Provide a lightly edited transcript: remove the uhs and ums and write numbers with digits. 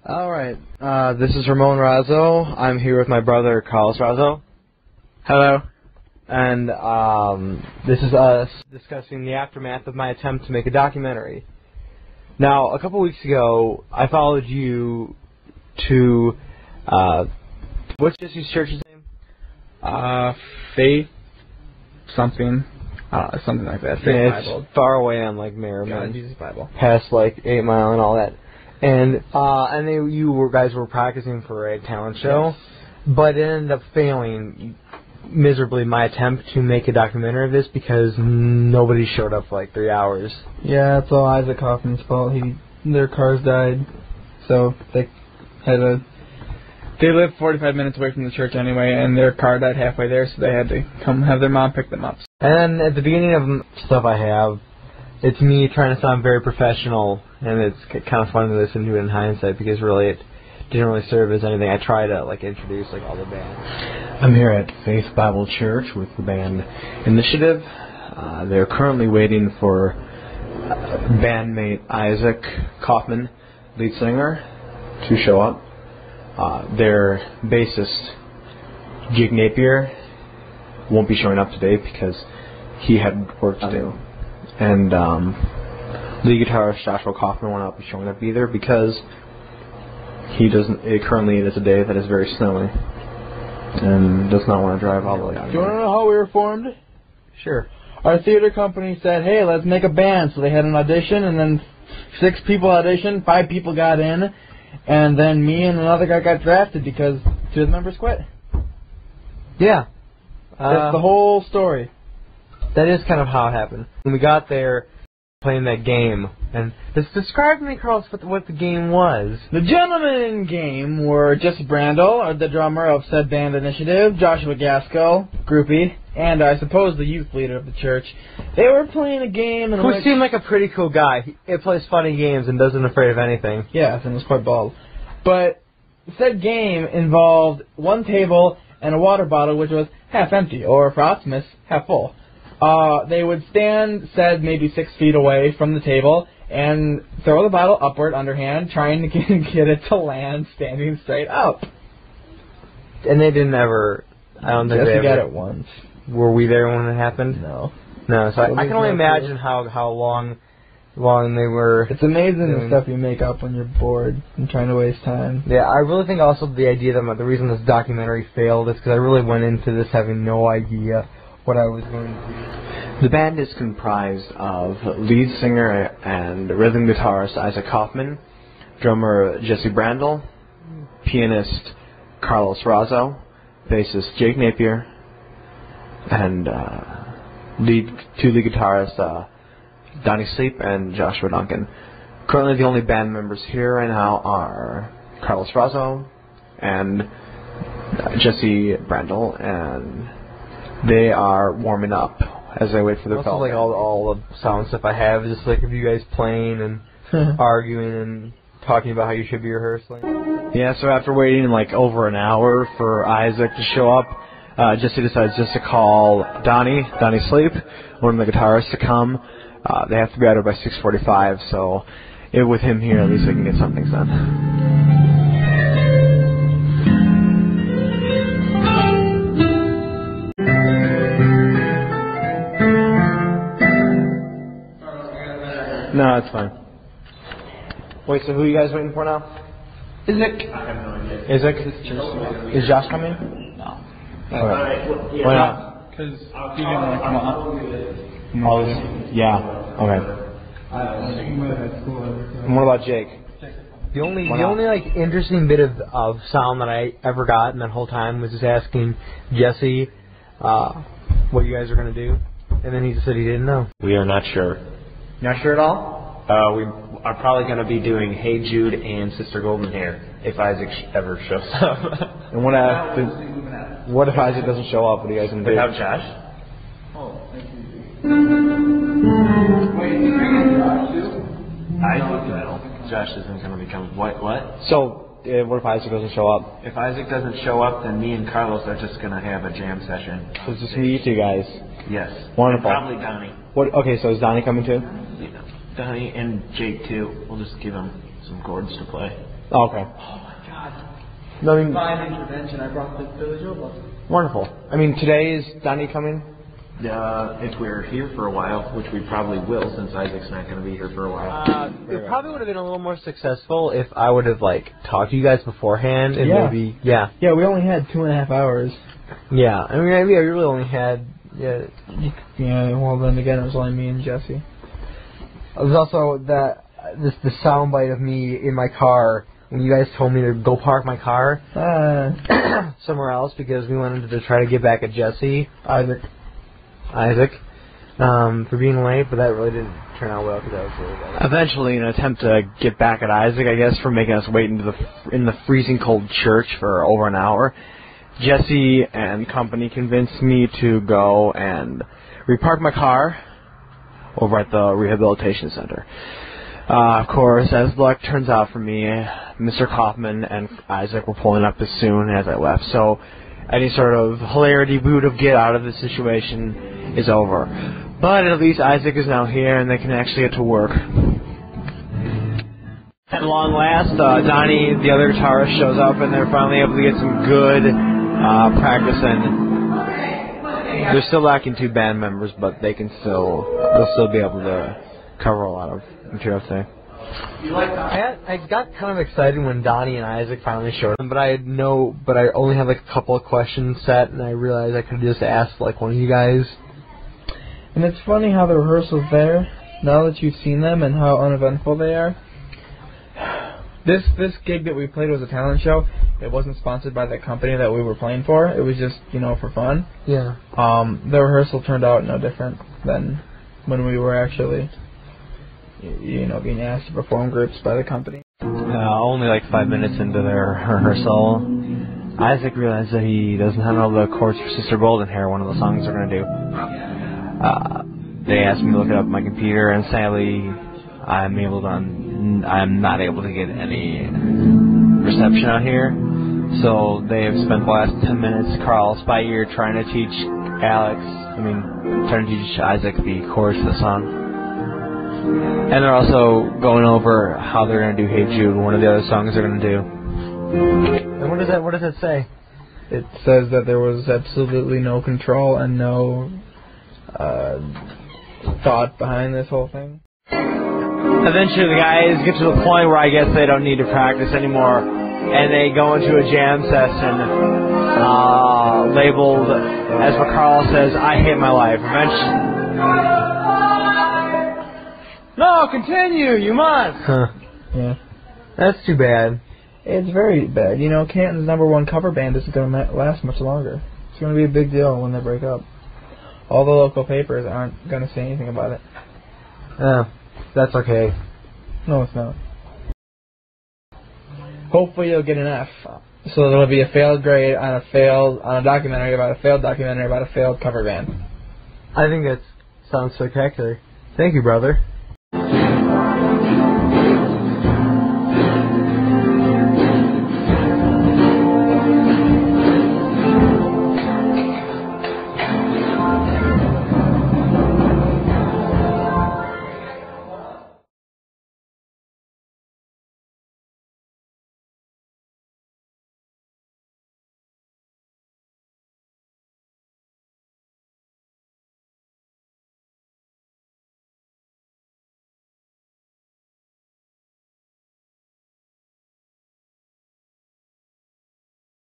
Alright, this is Ramon Razzo. I'm here with my brother, Carlos Razzo. Hello. And, this is us discussing the aftermath of my attempt to make a documentary. Now, a couple weeks ago, I followed you to, what's Jesse's church's name? Faith something. Something like that. Faith Yeah, Bible. it's far away on, like, Merriman. Jesus Bible. Past, like, 8 Mile and all that. And you guys were practicing for a talent show, yes. But it ended up failing miserably, my attempt to make a documentary of this, because nobody showed up for like 3 hours. Yeah, it's all Isaac Hoffman's fault. Their cars died, so they lived 45 minutes away from the church anyway, and their car died halfway there, so they had to come have their mom pick them up. And at the beginning of stuff I have, it's me trying to sound very professional, and it's kind of fun to listen to it in hindsight, because really it didn't really serve as anything. I try to like introduce like all the bands. I'm here at Faith Bible Church with the band Initiative. They're currently waiting for bandmate Isaac Kaufman, lead singer, to show up. Their bassist Jake Napier won't be showing up today because he had work to do. And lead guitarist Joshua Kaufman will not be showing up either because currently it is a day that is very snowy and does not want to drive all the way down. Do you want to know how we were formed? Sure. Our theater company said, hey, let's make a band. So they had an audition, and then 6 people auditioned, 5 people got in, and then me and another guy got drafted because 2 of the members quit. Yeah. That's the whole story. That is kind of how it happened. When we got there, playing that game, and describe to me, Carlos, what the game was. The gentlemen game were Jesse Brandel, the drummer of said band Initiative, Joshua Gaskell, groupie, and I suppose the youth leader of the church. They were playing a game in which... Who seemed like a pretty cool guy. He plays funny games and isn't afraid of anything. Yes, and was quite bald. But said game involved 1 table and a water bottle which was half empty, or for Optimus, half full. They would stand, said, maybe 6 feet away from the table and throw the bottle upward, underhand, trying to get it to land standing straight up. And they didn't ever... I don't think they ever... got it once. Were we there when it happened? No. No, so I can only imagine how long they were... It's amazing the stuff you make up when you're bored and trying to waste time. Yeah, I really think also the idea that the reason this documentary failed is because I really went into this having no idea what I was going to do. The band is comprised of lead singer and rhythm guitarist Isaac Kaufman, drummer Jesse Brandel, pianist Carlos Razzo, bassist Jake Napier, and 2 lead guitarists Donnie Sleep and Joshua Duncan. Currently the only band members here right now are Carlos Razzo and Jesse Brandel, and they are warming up as they wait for their also, call. like all the sound stuff I have is just like of you guys playing and arguing and talking about how you should be rehearsing. Yeah, so after waiting like over an hour for Isaac to show up, Jesse decides just to call Donnie Sleep, one of the guitarists, to come. They have to be out there by 6:45, so with him here, at least they can get some things done. No, it's fine. Wait, so who are you guys waiting for now? Isaac. I have no idea. Isaac? Is Josh coming? No. Okay. Why not? Because he didn't want to come up. All this? Yeah. Okay. And what about Jake? The only like interesting bit of sound that I ever got in that whole time was just asking Jesse what you guys are gonna do, and then he just said he didn't know. We are not sure. Not sure at all? We are probably going to be doing Hey Jude and Sister Golden Hair if Isaac ever shows up. And what if Isaac doesn't show up? What are you guys gonna do? Without Josh? Isaac, no. Josh isn't going to become what? So, what if Isaac doesn't show up? If Isaac doesn't show up, then me and Carlos are just going to have a jam session. So it's just me, you 2 guys. Yes. Wonderful. And probably Donnie. What? Okay, so is Donnie coming too? Yeah. Donnie and Jake too. We'll just give him some chords to play. Okay. No, I mean, Divine intervention. I brought the Billy Joe bus. wonderful. I mean, today is Donnie coming? If we're here for a while, which we probably will, since Isaac's not going to be here for a while. It probably would have been a little more successful if I would have, like, talked to you guys beforehand and maybe, Yeah, we only had 2.5 hours. Yeah, I mean, maybe I really only had, Yeah, well, then again, it was only me and Jesse. There's also the soundbite of me in my car when you guys told me to go park my car somewhere else because we wanted to try to get back at Jesse. Isaac, for being late, but that really didn't turn out well because that was really bad. Eventually, in an attempt to get back at Isaac, I guess, for making us wait in the freezing cold church for over an hour, Jesse and company convinced me to go and repark my car over at the rehabilitation center. Of course, as luck turns out for me, Mr. Kaufman and Isaac were pulling up as soon as I left, so any sort of hilarity we would have get out of the situation is over. But at least Isaac is now here and they can actually get to work. At long last, Donnie, the other guitarist, shows up and they're finally able to get some good practice in. They're still lacking 2 band members, but they'll still be able to cover a lot of material today. I got kind of excited when Donnie and Isaac finally showed up, but I only had like a couple of questions set, and I realized I could have just asked like one of you guys. And it's funny how the rehearsals there, now that you've seen them and how uneventful they are. This gig that we played was a talent show. It wasn't sponsored by the company that we were playing for. It was just, for fun. Yeah. The rehearsal turned out no different than when we were actually, being asked to perform groups by the company. Only like 5 minutes into their rehearsal, Isaac realized that he doesn't have all the chords for Sister Golden Hair, one of the songs they're going to do. They asked me to look it up on my computer, and sadly, I'm not able to get any reception out here. So they have spent the last 10 minutes, Carl Spire, trying to teach Isaac the chords for the song. And they're also going over how they're going to do Hey Jude, one of the other songs they're going to do. And what does that say? It says that there was absolutely no control and no thought behind this whole thing. Eventually the guys get to the point where I guess they don't need to practice anymore, and they go into a jam session labeled, as what Carl says, I hate my life. No, continue, you must! Huh. Yeah. That's too bad. It's very bad. Canton's #1 cover band isn't going to last much longer. It's going to be a big deal when they break up. All the local papers aren't going to say anything about it. That's okay. No, it's not. Hopefully you'll get an F. So there'll be a failed grade on a documentary about a failed documentary about a failed cover band. I think that sounds spectacular. Thank you, brother.